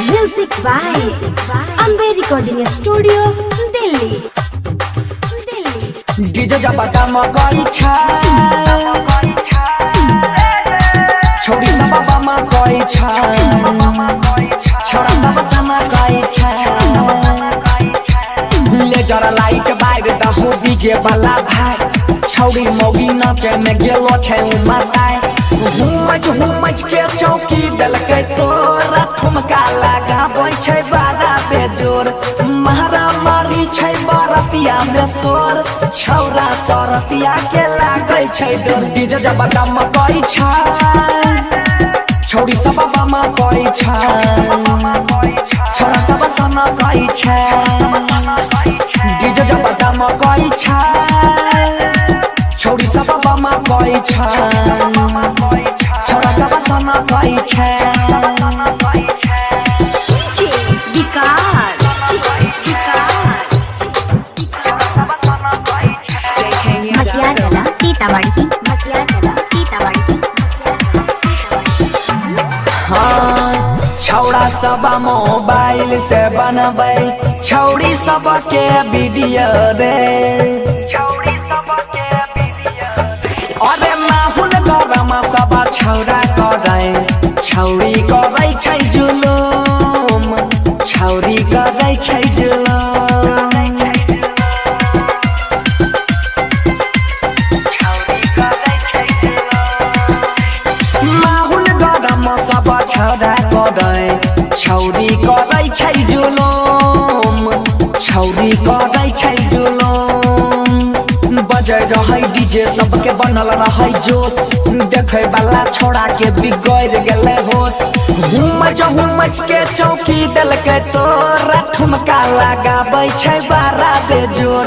Music by Ambe recording studio Delhi. DJ जब काम करी छा छोड़ी सब बामा करी छा छोड़ा सब समा करी छा ले जरा लाइट बाइर दहो डीजे वाला भाई छौड़ी मौगी नाचे में गेलो छै उमताई हुमच के चौकी देलकै तोरा ठुमका लगाबै छै बारा बेजोर मारा मारी छै बरतिया में सोर छौरा सरतिया के लागै छै डर डीजे जब दम करै छै छौड़ी सब बामा करै छै छौरा सब सना करै छै डीजे जब दम करै छै छौड़ी सब बामा करै छै छौरा सब सना करै छै छौड़ा सब मोबाइल से बनबै छौड़ी सब के वीडियो रे अरे माहौल गरम सब छौड़ा करे छौड़ी करै छै जुलुम छौड़ी करै छै जुलुम माहौल गरम सब छौड़ा करे छौड़ी करै छै जुलुम छौड़ी करै छै जुलुम बजै रहै डीजे सबके बनल रहै जोश देखै वाला छोड़ा के बिगड़ गेलै होश हुमच के चौकी देलकै तोरा ठुमका लगाबै छै बारा बेजोर